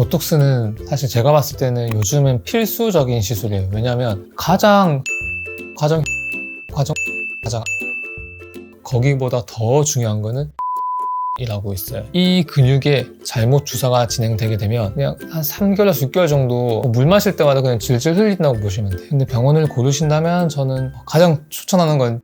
보톡스는 사실 제가 봤을 때는 요즘은 필수적인 시술이에요. 왜냐하면 가장 거기보다 더 중요한 거는 이라고 있어요. 이 근육에 잘못 주사가 진행되게 되면 그냥 한 3개월에서 6개월 정도 물 마실 때마다 그냥 질질 흘린다고 보시면 돼요. 근데 병원을 고르신다면 저는 가장 추천하는 건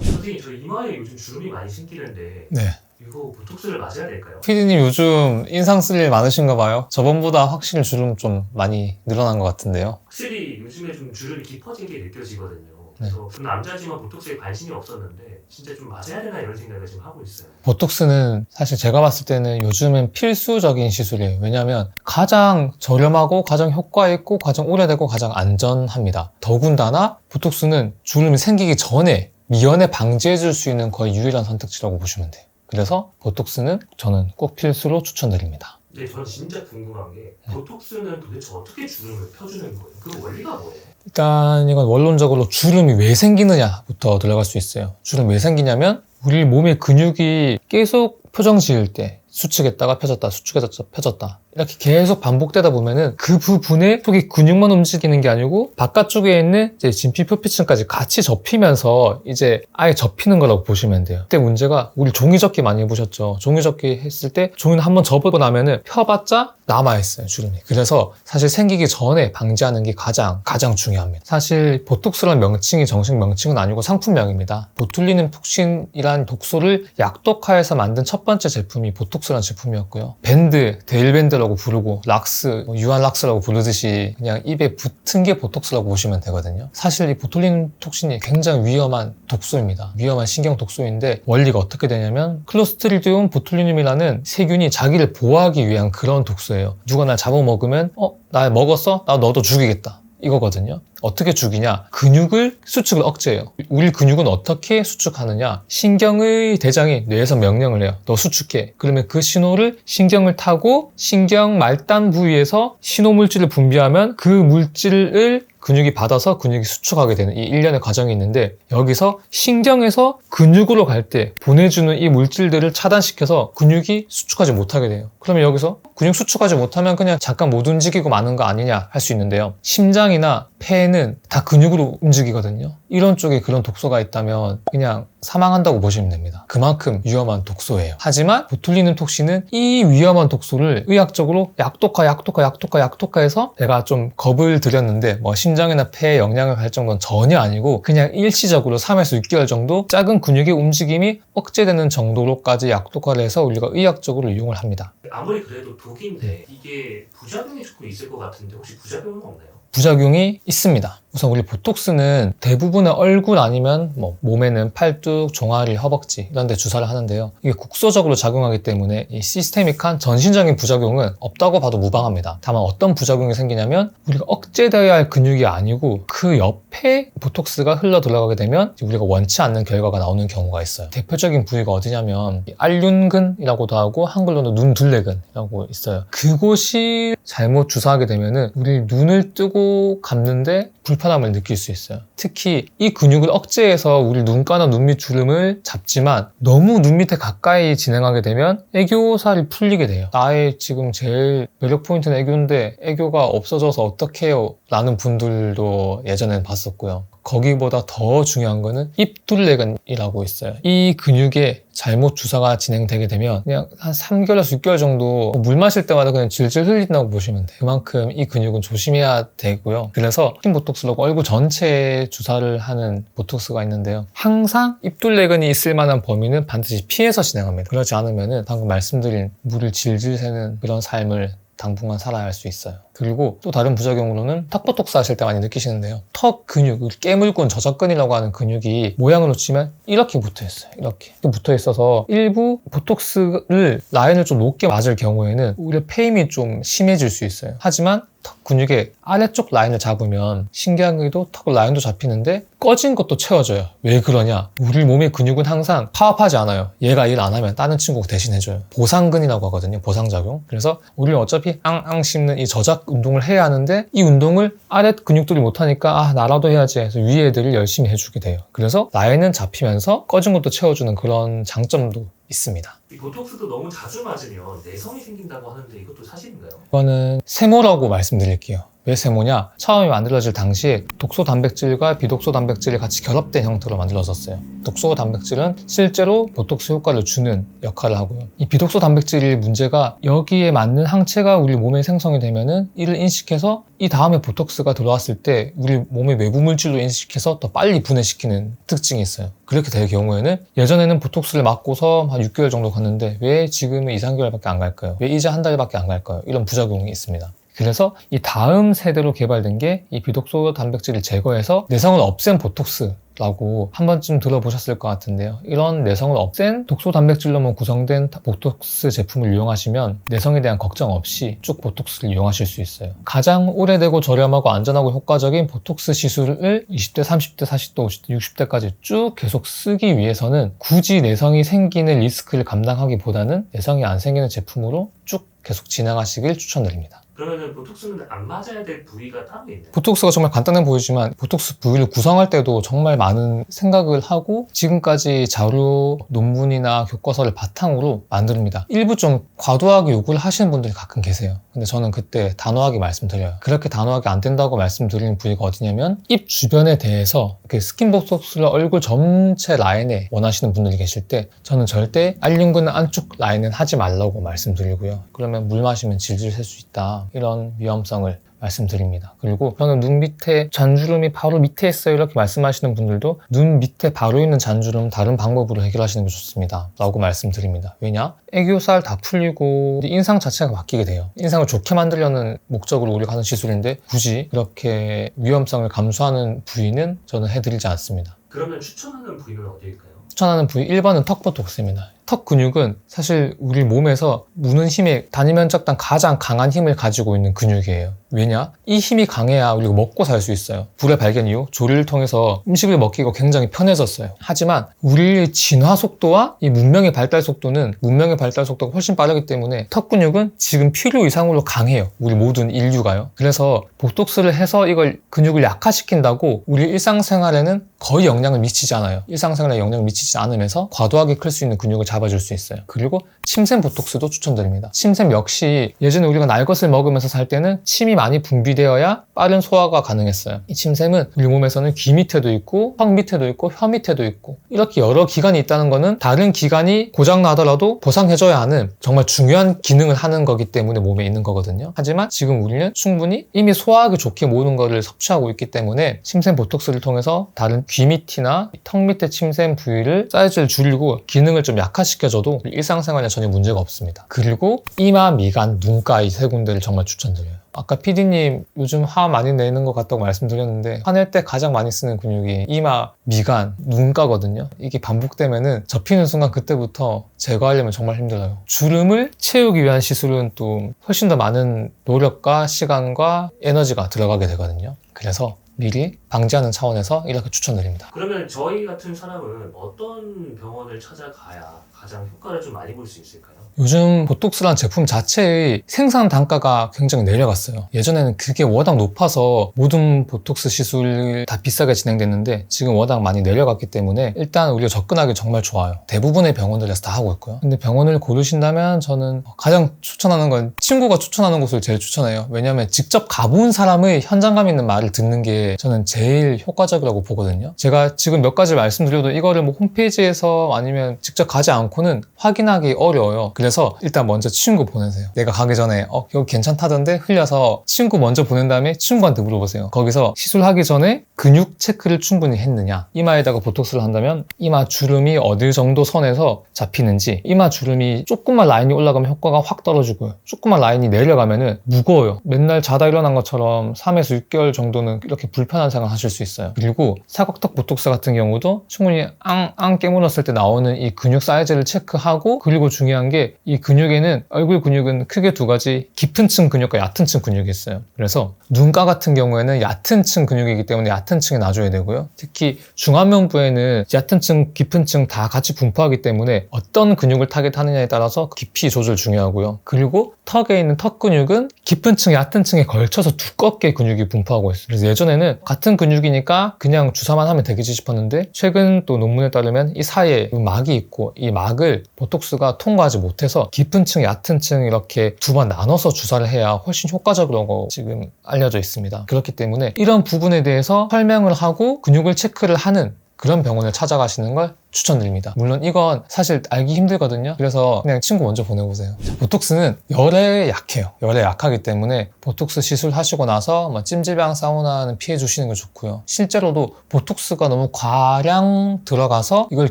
선생님, 저 이마에 요즘 주름이 많이 생기는데 네. 이거 보톡스를 맞아야 될까요? 피디님 요즘 인상 쓸 일 많으신가 봐요. 저번보다 확실히 주름 좀 많이 늘어난 것 같은데요. 확실히 요즘에 좀 주름이 깊어진 게 느껴지거든요. 그래서 좀 남자지만 보톡스에 관심이 없었는데 진짜 좀 맞아야 되나 이런 생각을 지금 하고 있어요. 보톡스는 사실 제가 봤을 때는 요즘은 필수적인 시술이에요. 왜냐하면 가장 저렴하고 가장 효과 있고 가장 오래되고 가장 안전합니다. 더군다나 보톡스는 주름이 생기기 전에 미연에 방지해 줄 수 있는 거의 유일한 선택지라고 보시면 돼요. 그래서 보톡스는 저는 꼭 필수로 추천드립니다. 근데 저는 진짜 궁금한 게 보톡스는 도대체 어떻게 주름을 펴주는 거예요? 그 원리가 뭐예요? 일단 이건 원론적으로 주름이 왜 생기느냐부터 들어갈 수 있어요. 주름이 왜 생기냐면 우리 몸의 근육이 계속 표정 지을 때 수축했다가 펴졌다, 수축했다가 펴졌다 이렇게 계속 반복되다 보면은 그 부분에 속의 근육만 움직이는 게 아니고 바깥쪽에 있는 이제 진피표피층까지 같이 접히면서 이제 아예 접히는 거라고 보시면 돼요. 그때 문제가 우리 종이접기 많이 해보셨죠? 종이접기 했을 때 종이는 한번 접고 나면은 펴봤자 남아있어요, 주름이. 그래서 사실 생기기 전에 방지하는 게 가장 중요합니다. 사실 보톡스라는 명칭이 정식 명칭은 아니고 상품명입니다. 보툴리눔 톡신이란 독소를 약독화해서 만든 첫 번째 제품이 보톡스라는 제품이었고요. 밴드, 데일밴드라고 부르고 락스, 유한락스라고 부르듯이 그냥 입에 붙은 게 보톡스라고 보시면 되거든요. 사실 이 보툴리눔 톡신이 굉장히 위험한 독소입니다. 위험한 신경 독소인데 원리가 어떻게 되냐면 클로스트리디움 보툴리눔이라는 세균이 자기를 보호하기 위한 그런 독소예요. 누가 날 잡아먹으면 나 먹었어? 나 너도 죽이겠다. 이거거든요. 어떻게 죽이냐? 근육을 수축을 억제해요. 우리 근육은 어떻게 수축하느냐? 신경의 대장이 뇌에서 명령을 해요. 너 수축해. 그러면 그 신호를 신경을 타고 신경 말단 부위에서 신호물질을 분비하면 그 물질을 근육이 받아서 근육이 수축하게 되는 이 일련의 과정이 있는데 여기서 신경에서 근육으로 갈 때 보내주는 이 물질들을 차단시켜서 근육이 수축하지 못하게 돼요. 그러면 여기서 근육 수축하지 못하면 그냥 잠깐 못 움직이고 마는 거 아니냐 할 수 있는데요. 심장이나 폐는 다 근육으로 움직이거든요. 이런 쪽에 그런 독소가 있다면 그냥 사망한다고 보시면 됩니다. 그만큼 위험한 독소예요. 하지만 보툴리눔 톡신은 이 위험한 독소를 의학적으로 약독화해서 제가 좀 겁을 들였는데 뭐 심장이나 폐에 영향을 갈 정도는 전혀 아니고 그냥 일시적으로 3에서 6개월 정도 작은 근육의 움직임이 억제되는 정도로까지 약독화를 해서 우리가 의학적으로 이용을 합니다. 아무리 그래도 독인데 이게 부작용이 조금 있을 것 같은데 혹시 부작용은 없나요? 부작용이 있습니다. 우선 우리 보톡스는 대부분의 얼굴 아니면 뭐 몸에는 팔뚝, 종아리, 허벅지 이런 데 주사를 하는데요. 이게 국소적으로 작용하기 때문에 이 시스테믹한 전신적인 부작용은 없다고 봐도 무방합니다. 다만 어떤 부작용이 생기냐면 우리가 억제되어야 할 근육이 아니고 그 옆에 보톡스가 흘러 들어가게 되면 우리가 원치 않는 결과가 나오는 경우가 있어요. 대표적인 부위가 어디냐면 알륜근이라고도 하고 한글로는 눈둘레근이라고 있어요. 그곳이 잘못 주사하게 되면은 우리 눈을 뜨고 감는데 불편함을 느낄 수 있어요. 특히 이 근육을 억제해서 우리 눈가나 눈 밑 주름을 잡지만 너무 눈 밑에 가까이 진행하게 되면 애교살이 풀리게 돼요. 나의 지금 제일 매력 포인트는 애교인데 애교가 없어져서 어떡해요? 라는 분들도 예전엔 봤었고요. 거기보다 더 중요한 거는 입둘레근이라고 있어요. 이 근육에 잘못 주사가 진행되게 되면 그냥 한 3개월에서 6개월 정도 물 마실 때마다 그냥 질질 흘린다고 보시면 돼요. 그만큼 이 근육은 조심해야 되고요. 그래서 스킨 보톡스라고 얼굴 전체에 주사를 하는 보톡스가 있는데요. 항상 입둘레근이 있을 만한 범위는 반드시 피해서 진행합니다. 그렇지 않으면 방금 말씀드린 물을 질질 새는 그런 삶을 당분간 살아야 할 수 있어요. 그리고 또 다른 부작용으로는 턱 보톡스 하실 때 많이 느끼시는데요. 턱 근육, 깨물근, 저작근이라고 하는 근육이 모양으로 치면 이렇게 붙어있어요. 이렇게 붙어있어서 일부 보톡스를 라인을 좀 높게 맞을 경우에는 오히려 페임이 좀 심해질 수 있어요. 하지만 턱 근육의 아래쪽 라인을 잡으면 신기하게도 턱 라인도 잡히는데 꺼진 것도 채워져요. 왜 그러냐? 우리 몸의 근육은 항상 파업하지 않아요. 얘가 일 안 하면 다른 친구가 대신 해줘요. 보상근이라고 하거든요. 보상작용. 그래서 우리는 어차피 앙앙 씹는 이 저작 운동을 해야 하는데 이 운동을 아래 근육들이 못하니까 나라도 해야지 해서 위에 애들이 열심히 해주게 돼요. 그래서 라인은 잡히면서 꺼진 것도 채워주는 그런 장점도 있습니다. 이 보톡스도 너무 자주 맞으면 내성이 생긴다고 하는데 이것도 사실인가요? 이거는 세모라고 말씀드릴게요. 왜 세모냐? 처음에 만들어질 당시에 독소 단백질과 비독소 단백질이 같이 결합된 형태로 만들어졌어요. 독소 단백질은 실제로 보톡스 효과를 주는 역할을 하고요. 이 비독소 단백질의 문제가 여기에 맞는 항체가 우리 몸에 생성이 되면은 이를 인식해서 이 다음에 보톡스가 들어왔을 때 우리 몸의 외부 물질로 인식해서 더 빨리 분해시키는 특징이 있어요. 그렇게 될 경우에는 예전에는 보톡스를 맞고서 한 6개월 정도 갔는데 왜 지금은 2, 3개월밖에 안 갈까요? 왜 이제 한 달밖에 안 갈까요? 이런 부작용이 있습니다. 그래서 이 다음 세대로 개발된 게 이 비독소 단백질을 제거해서 내성을 없앤 보톡스라고 한 번쯤 들어보셨을 것 같은데요. 이런 내성을 없앤 독소 단백질로만 구성된 보톡스 제품을 이용하시면 내성에 대한 걱정 없이 쭉 보톡스를 이용하실 수 있어요. 가장 오래되고 저렴하고 안전하고 효과적인 보톡스 시술을 20대, 30대, 40대, 50대, 60대까지 쭉 계속 쓰기 위해서는 굳이 내성이 생기는 리스크를 감당하기보다는 내성이 안 생기는 제품으로 쭉 계속 진행하시길 추천드립니다. 그러면은 보톡스는 안 맞아야 될 부위가 따로 있나요? 보톡스가 정말 간단해 보이지만 보톡스 부위를 구성할 때도 정말 많은 생각을 하고 지금까지 자료, 논문이나 교과서를 바탕으로 만듭니다. 일부 좀 과도하게 요구를 하시는 분들이 가끔 계세요. 근데 저는 그때 단호하게 말씀드려요. 그렇게 단호하게 안 된다고 말씀드리는 부위가 어디냐면 입 주변에 대해서 스킨 보톡스를 얼굴 전체 라인에 원하시는 분들이 계실 때 저는 절대 알륜근 안쪽 라인은 하지 말라고 말씀드리고요. 그러면 물 마시면 질질 셀 수 있다. 이런 위험성을 말씀드립니다. 그리고 저는 눈 밑에 잔주름이 바로 밑에 있어요 이렇게 말씀하시는 분들도 눈 밑에 바로 있는 잔주름 다른 방법으로 해결하시는 게 좋습니다 라고 말씀드립니다. 왜냐? 애교살 다 풀리고 인상 자체가 바뀌게 돼요. 인상을 좋게 만들려는 목적으로 우리가 하는 시술인데 굳이 그렇게 위험성을 감수하는 부위는 저는 해드리지 않습니다. 그러면 추천하는 부위는 어디일까요? 추천하는 부위 1번은 턱 보톡스입니다. 턱 근육은 사실 우리 몸에서 무는 힘의 단위 면적당 가장 강한 힘을 가지고 있는 근육이에요. 왜냐? 이 힘이 강해야 우리가 먹고 살 수 있어요. 불의 발견 이후 조리를 통해서 음식을 먹기가 굉장히 편해졌어요. 하지만 우리의 진화 속도와 이 문명의 발달 속도가 훨씬 빠르기 때문에 턱 근육은 지금 필요 이상으로 강해요. 우리 모든 인류가요. 그래서 보톡스를 해서 이걸 근육을 약화시킨다고 우리 일상생활에는 거의 영향을 미치지 않아요. 일상생활에 영향을 미치지 않으면서 과도하게 클 수 있는 근육을 잡아줄 수 있어요. 그리고 침샘 보톡스도 추천드립니다. 침샘 역시 예전에 우리가 날 것을 먹으면서 살 때는 침이 많이 분비되어야 빠른 소화가 가능했어요. 이 침샘은 우리 몸에서는 귀 밑에도 있고 턱 밑에도 있고 혀 밑에도 있고 이렇게 여러 기관이 있다는 거는 다른 기관이 고장나더라도 보상해줘야 하는 정말 중요한 기능을 하는 거기 때문에 몸에 있는 거거든요. 하지만 지금 우리는 충분히 이미 소화하기 좋게 모든 거를 섭취하고 있기 때문에 침샘 보톡스를 통해서 다른 귀 밑이나 턱 밑에 침샘 부위를 사이즈를 줄이고 기능을 좀 약화시켜줘도 일상생활에 전혀 문제가 없습니다. 그리고 이마, 미간, 눈가 이 세 군데를 정말 추천드려요. 아까 PD님 요즘 화 많이 내는 것 같다고 말씀드렸는데 화낼 때 가장 많이 쓰는 근육이 이마, 미간, 눈가거든요. 이게 반복되면은 접히는 순간 그때부터 제거하려면 정말 힘들어요. 주름을 채우기 위한 시술은 또 훨씬 더 많은 노력과 시간과 에너지가 들어가게 되거든요. 그래서 미리 방지하는 차원에서 이렇게 추천드립니다. 그러면 저희 같은 사람은 어떤 병원을 찾아가야 가장 효과를 좀 많이 볼 수 있을까요? 요즘 보톡스란 제품 자체의 생산 단가가 굉장히 내려갔어요. 예전에는 그게 워낙 높아서 모든 보톡스 시술이 다 비싸게 진행됐는데 지금 워낙 많이 내려갔기 때문에 일단 우리가 접근하기 정말 좋아요. 대부분의 병원들에서 다 하고 있고요. 근데 병원을 고르신다면 저는 가장 추천하는 건 친구가 추천하는 곳을 제일 추천해요. 왜냐하면 직접 가본 사람의 현장감 있는 말을 듣는 게 저는 제일 효과적이라고 보거든요. 제가 지금 몇 가지 말씀드려도 이거를 뭐 홈페이지에서 아니면 직접 가지 않고는 확인하기 어려워요. 그래서 일단 먼저 친구 보내세요. 내가 가기 전에 여기 괜찮다던데 흘려서 친구 먼저 보낸 다음에 친구한테 물어보세요. 거기서 시술하기 전에 근육 체크를 충분히 했느냐, 이마에다가 보톡스를 한다면 이마 주름이 어느 정도 선에서 잡히는지, 이마 주름이 조금만 라인이 올라가면 효과가 확 떨어지고요. 조금만 라인이 내려가면은 무거워요. 맨날 자다 일어난 것처럼 3에서 6개월 정도는 이렇게 불편한 생활 하실 수 있어요. 그리고 사각턱 보톡스 같은 경우도 충분히 앙 깨물었을 때 나오는 이 근육 사이즈를 체크하고, 그리고 중요한 게 이 근육에는, 얼굴 근육은 크게 두 가지, 깊은 층 근육과 얕은 층 근육이 있어요. 그래서 눈가 같은 경우에는 얕은 층 근육이기 때문에 얕은 층에 놔줘야 되고요. 특히 중안면부에는 얕은 층, 깊은 층 다 같이 분포하기 때문에 어떤 근육을 타겟하느냐에 따라서 깊이 조절 중요하고요. 그리고 턱에 있는 턱 근육은 깊은 층, 얕은 층에 걸쳐서 두껍게 근육이 분포하고 있어요. 있어요. 그래서 예전에는 같은 근육이니까 그냥 주사만 하면 되겠지 싶었는데 최근 또 논문에 따르면 이 사이에 막이 있고 이 막을 보톡스가 통과하지 못해서 깊은 층, 얕은 층 이렇게 두 번 나눠서 주사를 해야 훨씬 효과적이라고 지금 알려져 있습니다. 그렇기 때문에 이런 부분에 대해서 설명을 하고 근육을 체크를 하는 그런 병원을 찾아가시는 걸 추천드립니다. 물론 이건 사실 알기 힘들거든요. 그래서 그냥 친구 먼저 보내보세요. 보톡스는 열에 약해요. 열에 약하기 때문에 보톡스 시술하시고 나서 찜질방, 사우나는 피해 주시는 게 좋고요. 실제로도 보톡스가 너무 과량 들어가서 이걸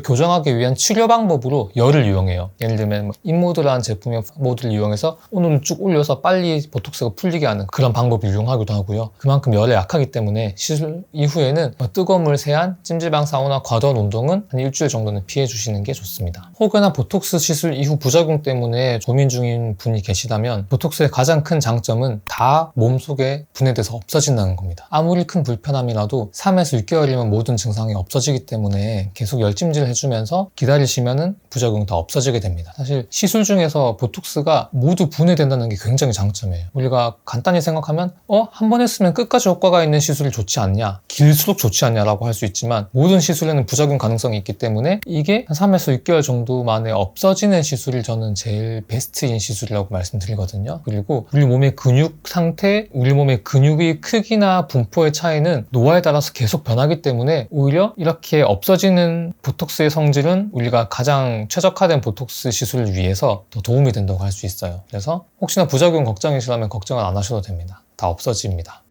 교정하기 위한 치료 방법으로 열을 이용해요. 예를 들면 인모드라는 제품의 모드를 이용해서 온도를 쭉 올려서 빨리 보톡스가 풀리게 하는 그런 방법을 이용하기도 하고요. 그만큼 열에 약하기 때문에 시술 이후에는 뜨거운 물 세안, 찜질방, 사우나, 과도한 운동은 한 일주일 정도는 피해 주시는 게 좋습니다. 혹여나 보톡스 시술 이후 부작용 때문에 고민 중인 분이 계시다면 보톡스의 가장 큰 장점은 다 몸속에 분해돼서 없어진다는 겁니다. 아무리 큰 불편함이라도 3에서 6개월이면 모든 증상이 없어지기 때문에 계속 열찜질을 해주면서 기다리시면은 부작용 다 없어지게 됩니다. 사실 시술 중에서 보톡스가 모두 분해된다는 게 굉장히 장점이에요. 우리가 간단히 생각하면 한 번 했으면 끝까지 효과가 있는 시술이 좋지 않냐, 길수록 좋지 않냐라고 할 수 있지만 모든 시술에는 부작용 가능성이 있기 때문에 이게 한 3에서 6개월 정도 만에 없어지는 시술이 저는 제일 베스트인 시술이라고 말씀드리거든요. 그리고 우리 몸의 근육 상태, 우리 몸의 근육의 크기나 분포의 차이는 노화에 따라서 계속 변하기 때문에 오히려 이렇게 없어지는 보톡스의 성질은 우리가 가장 최적화된 보톡스 시술을 위해서 더 도움이 된다고 할 수 있어요. 그래서 혹시나 부작용 걱정이시라면 걱정은 안 하셔도 됩니다. 다 없어집니다.